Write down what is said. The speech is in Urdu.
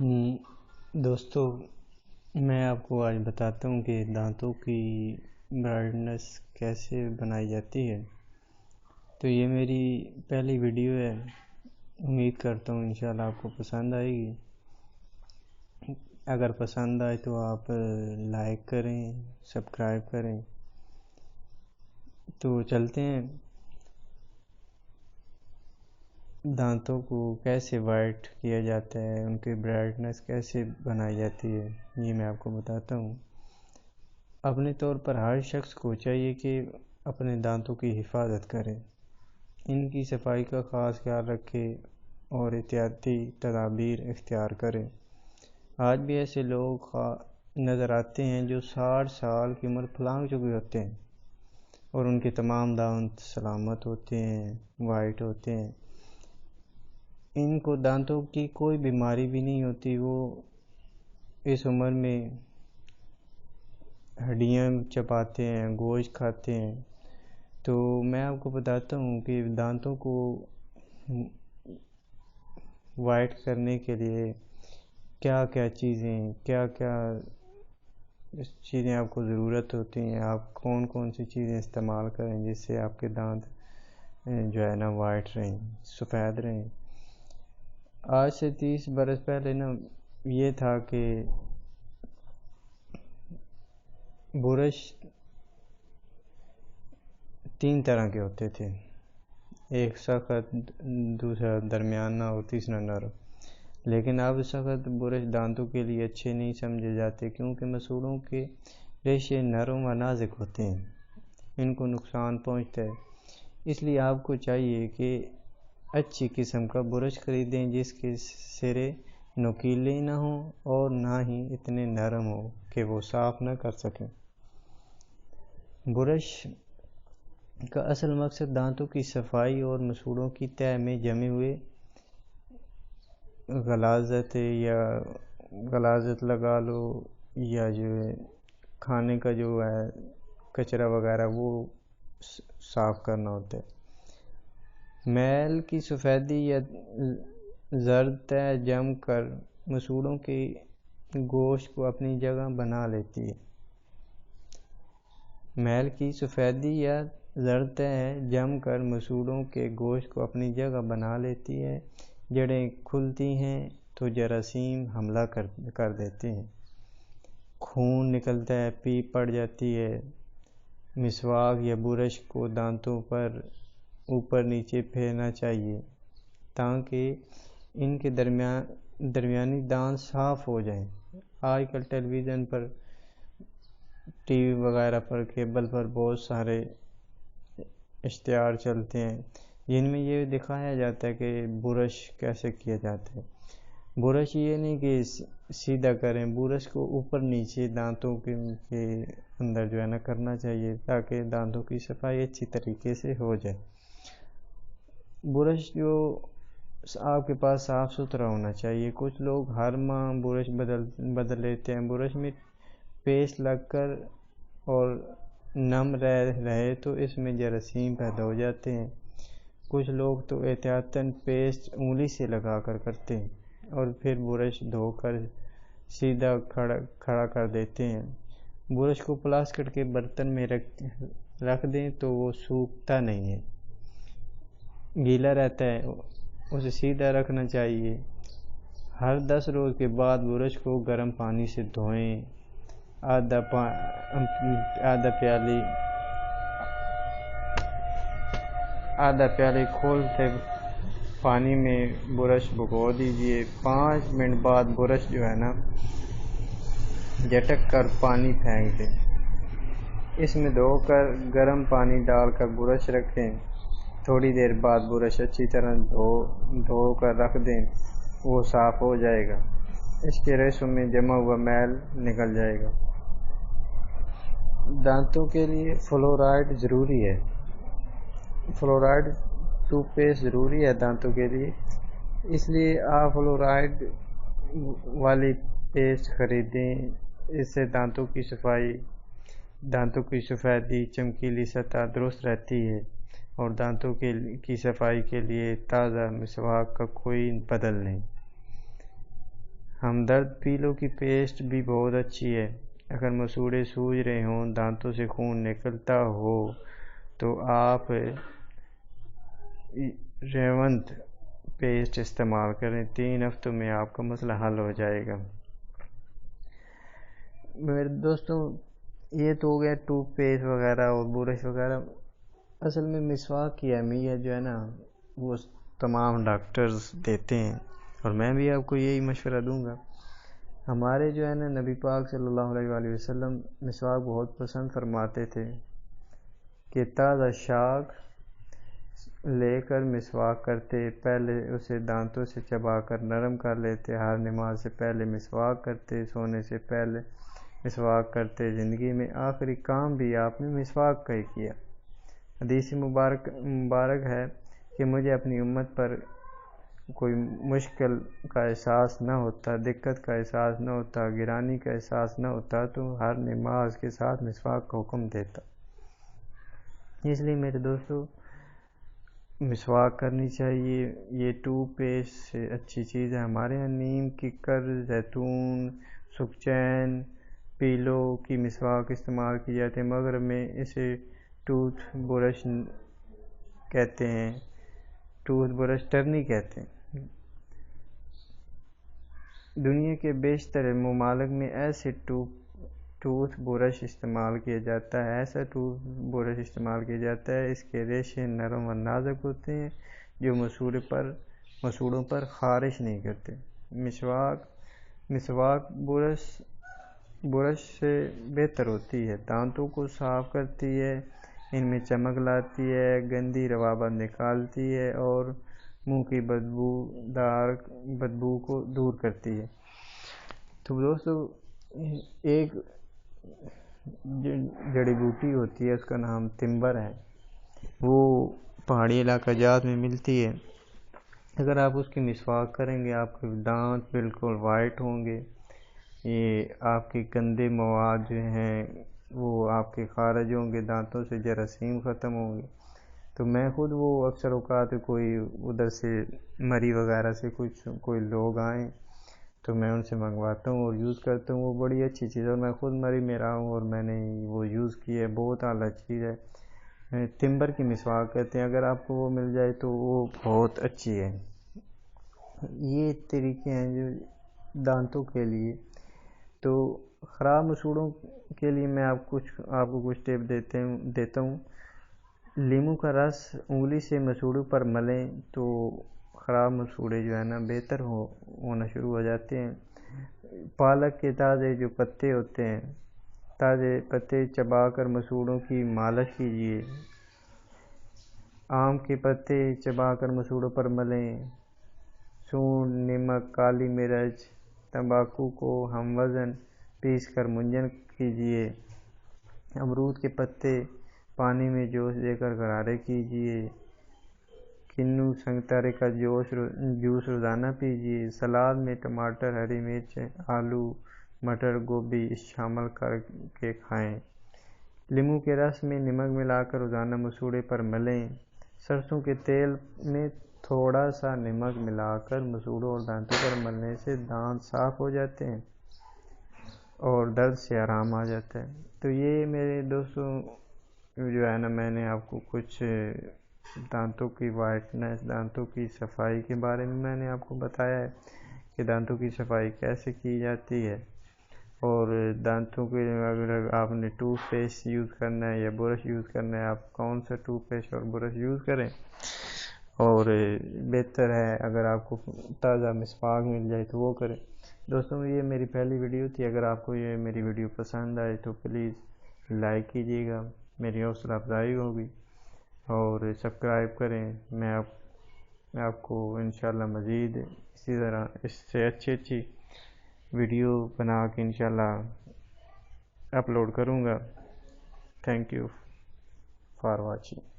دوستو، میں آپ کو آج بتاتا ہوں کہ دانتوں کی برائٹنس کیسے بنائی جاتی ہے۔ تو یہ میری پہلی ویڈیو ہے، امید کرتا ہوں انشاءاللہ آپ کو پسند آئے گی۔ اگر پسند آئے تو آپ لائک کریں، سبسکرائب کریں۔ تو چلتے ہیں، دانتوں کو کیسے وائٹ کیا جاتا ہے، ان کی برائٹنس کیسے بنائی جاتی ہے، یہ میں آپ کو بتاتا ہوں۔ اپنے طور پر ہر شخص کو چاہیے کہ اپنے دانتوں کی حفاظت کرے، ان کی صفائی کا خاص خیال رکھے اور احتیاطی تدابیر اختیار کرے۔ آج بھی ایسے لوگ نظر آتے ہیں جو 60 سال کی عمر پھلانگ چکے ہوتے ہیں اور ان کے تمام دانت سلامت ہوتے ہیں، وائٹ ہوتے ہیں۔ ان کو دانتوں کی کوئی بیماری بھی نہیں ہوتی، وہ اس عمر میں ہڈیاں چباتے ہیں، گوشت کھاتے ہیں۔ تو میں آپ کو بتاتا ہوں کہ دانتوں کو وائٹ کرنے کے لیے کیا کیا چیزیں آپ کو ضرورت ہوتی ہیں، آپ کون کون سی چیزیں استعمال کریں جس سے آپ کے دانت جو ہے نا وائٹ رہیں، سفید رہیں۔ آج سے 30 برس پہلے یہ تھا کہ برش 3 طرح کے ہوتے تھے، ایک سخت، دوسرا درمیانہ اور تیسرا نرم۔ لیکن اب سخت برش دانتوں کے لیے اچھے نہیں سمجھے جاتے، کیونکہ مسوڑوں کے ریشے نرم و نازک ہوتے ہیں، ان کو نقصان پہنچتا ہے۔ اس لیے آپ کو چاہیے کہ اچھی قسم کا برش خریدیں جس کے سرے نوکیلے نہ ہوں اور نہ ہی اتنے نرم ہوں کہ وہ صاف نہ کر سکیں۔ برش کا اصل مقصد دانتوں کی صفائی اور مسوڑوں کی تہہ میں جمے ہوئے غلاظت لگا لو یا جو ہے کھانے کا جو ہے کچرا وغیرہ وہ صاف کرنا ہوتا ہے۔ میل کی سفیدی یا زرد تہہ جم کر مسوڑوں کے گوشت کو اپنی جگہ بنا لیتی ہے۔ میل کی سفیدی یا زرد تہہ جم کر مسوڑوں کے گوشت کو اپنی جگہ بنا لیتی ہے۔ جڑیں کھلتی ہیں تو جراثیم حملہ کر دیتے ہیں، خون نکلتا ہے، پیپ پڑ جاتی ہے۔ مسواک یا برش کو دانتوں پر اوپر نیچے پھیرنا چاہیے تاکہ ان کے درمیانی دانت صاف ہو جائیں۔ آج کل ٹیلی ویژن پر، ٹی وی وغیرہ پر، کیبل پر بہت سارے اشتہار چلتے ہیں جن میں یہ دکھایا جاتا ہے کہ برش کیسے کیا جاتا ہے۔ برش یہ نہیں کہ سیدھا کریں، برش کو اوپر نیچے دانتوں کے اندر جو ہے نا کرنا چاہیے تاکہ دانتوں کی صفائی اچھی طریقے سے ہو جائے۔ برش جو آپ کے پاس صاف ستھرا ہونا چاہیے۔ کچھ لوگ ہر ماہ برش بدل لیتے ہیں، برش میں پیسٹ لگ کر اور نم رہے تو اس میں جراثیم پیدا ہو جاتے ہیں۔ کچھ لوگ تو احتیاطاً پیسٹ انگلی سے لگا کر کرتے ہیں اور پھر برش دھو کر سیدھا کھڑا کر دیتے ہیں۔ برش کو پلاسٹک کے برتن میں رکھ دیں تو وہ سوکھتا نہیں ہے، گیلا رہتا ہے، اسے سیدھا رکھنا چاہیے۔ ہر 10 روز کے بعد برش کو گرم پانی سے دھوئیں۔ آدھا پیالے کھولتے پانی میں برش بھگو دیجئے۔ 5 منٹ بعد برش جو ہے نا جھٹک کر پانی پھینک دیں، اس میں دھو کر گرم پانی ڈال کر برش رکھیں۔ تھوڑی دیر بعد برش اچھی طرح دھو کر رکھ دیں، وہ صاف ہو جائے گا، اس کے ریشوں میں جمع ہوا میل نکل جائے گا۔ دانتوں کے لیے فلورائڈ ضروری ہے، فلورائڈ ٹوتھ پیسٹ ضروری ہے دانتوں کے لیے، اس لیے آپ فلورائڈ والی پیسٹ خریدیں۔ اس سے دانتوں کی صفائی، دانتوں کی سفیدی، چمکیلی سطح درست رہتی ہے اور دانتوں کی صفائی کے لیے تازہ مسواک کا کوئی بدل نہیں۔ ہمدرد پیلو کی پیسٹ بھی بہت اچھی ہے۔ اگر مسوڑے سوج رہے ہوں، دانتوں سے خون نکلتا ہو تو آپ ریونت پیسٹ استعمال کریں، 3 ہفتوں میں آپ کا مسئلہ حل ہو جائے گا۔ میرے دوستوں یہ تو ہو گیا ٹوتھ پیسٹ وغیرہ اور برش وغیرہ۔ اصل میں مسواک کی اہمیت جو ہے نا وہ تمام ڈاکٹرز دیتے ہیں، اور میں بھی آپ کو یہی مشورہ دوں گا۔ ہمارے جو ہے نا نبی پاک صلی اللہ علیہ وآلہ وسلم مسواک بہت پسند فرماتے تھے کہ تازہ شاخ لے کر مسواک کرتے، پہلے اسے دانتوں سے چبا کر نرم کر لیتے، ہر نماز سے پہلے مسواک کرتے، سونے سے پہلے مسواک کرتے، زندگی میں آخری کام بھی آپ نے مسواک کا ہی کیا۔ حدیث مبارک ہے کہ مجھے اپنی امت پر کوئی مشکل کا احساس نہ ہوتا، دقت کا احساس نہ ہوتا، گرانی کا احساس نہ ہوتا تو ہر نماز کے ساتھ مسواک کا حکم دیتا۔ اس لیے میرے دوستو مسواک کرنی چاہیے۔ یہ ٹوتھ پیسٹ سے اچھی چیز ہے۔ ہمارے یہاں نیم، ککر، زیتون، سکچین، پیلو کی مسواک استعمال کی جاتی ہے، مغرب میں اسے ٹوتھ برش کہتے ہیں، ٹوتھ برش ٹرنی کہتے ہیں۔ دنیا کے بیشتر ممالک میں ایسے ٹوتھ برش استعمال کیا جاتا ہے، ایسا ٹوتھ برش استعمال کیا جاتا ہے، اس کے ریشے نرم و نازک ہوتے ہیں جو مسوڑوں پر خارش نہیں کرتے۔ مسواک برش سے بہتر ہوتی ہے، دانتوں کو صاف کرتی ہے، ان میں چمک لاتی ہے، گندی روابط نکالتی ہے اور منہ کی بدبو کو دور کرتی ہے۔ تو دوستو ایک جڑی بوٹی ہوتی ہے، اس کا نام تمبر ہے، وہ پہاڑی علاقہ جات میں ملتی ہے۔ اگر آپ اس کی مسواک کریں گے آپ کے دانت بالکل وائٹ ہوں گے، یہ آپ کے گندے مواد جو ہیں وہ آپ کے خارج ہوں گے، دانتوں سے جراثیم ختم ہوں گے۔ تو میں خود وہ اکثر اوقات کوئی ادھر سے مری وغیرہ سے کوئی لوگ آئیں تو میں ان سے منگواتا ہوں اور یوز کرتا ہوں، وہ بڑی اچھی چیز ہے، اور میں خود مری میں رہا ہوں اور میں نے وہ یوز کی ہے، بہت اعلیٰ چیز ہے۔ تمبر کی مسواک کہتے ہیں، اگر آپ کو وہ مل جائے تو وہ بہت اچھی ہے۔ یہ طریقے ہیں جو دانتوں کے لیے۔ تو خراب مسوڑوں کے لیے میں آپ کو کچھ ٹپ دیتا ہوں۔ لیموں کا رس انگلی سے مسوڑوں پر ملیں تو خراب مسوڑے جو ہے نا بہتر ہونا شروع ہو جاتے ہیں۔ پالک کے تازے جو پتے ہوتے ہیں، تازے پتے چبا کر مسوڑوں کی مالش کیجیے۔ آم کے پتے چبا کر مسوڑوں پر ملیں۔ سونڈ، نمک، کالی مرچ، تمباکو کو ہم وزن پیس کر منجن کیجیے۔ امرود کے پتے پانی میں جوش دے کر غرارے کیجیے۔ کنو سنگترے کا جوس روزانہ پیجیے۔ سلاد میں ٹماٹر، ہری مرچ، آلو، مٹر، گوبھی شامل کر کے کھائیں۔ لیموں کے رس میں نمک ملا کر روزانہ مسوڑے پر ملیں۔ سرسوں کے تیل میں تھوڑا سا نمک ملا کر مسوڑوں اور دانتوں پر ملنے سے دانت صاف ہو جاتے ہیں اور درد سے آرام آ جاتا ہے۔ تو یہ میرے دوستوں جو ہے نا میں نے آپ کو کچھ دانتوں کی وائٹنس، دانتوں کی صفائی کے بارے میں نے آپ کو بتایا ہے کہ دانتوں کی صفائی کیسے کی جاتی ہے، اور دانتوں کے اگر آپ نے ٹوتھ پیسٹ یوز کرنا ہے یا برش یوز کرنا ہے، آپ کون سا ٹوتھ پیسٹ اور برش یوز کریں، اور بہتر ہے اگر آپ کو تازہ مسواک مل جائے تو وہ کریں۔ دوستوں یہ میری پہلی ویڈیو تھی، اگر آپ کو یہ میری ویڈیو پسند آئے تو پلیز لائک کیجیے گا، میری حوصلہ افزائی ہوگی، اور سبسکرائب کریں۔ میں آپ کو انشاءاللہ مزید اسی طرح اس سے اچھی ویڈیو بنا کے انشاءاللہ اپلوڈ کروں گا۔ Thank you for watching.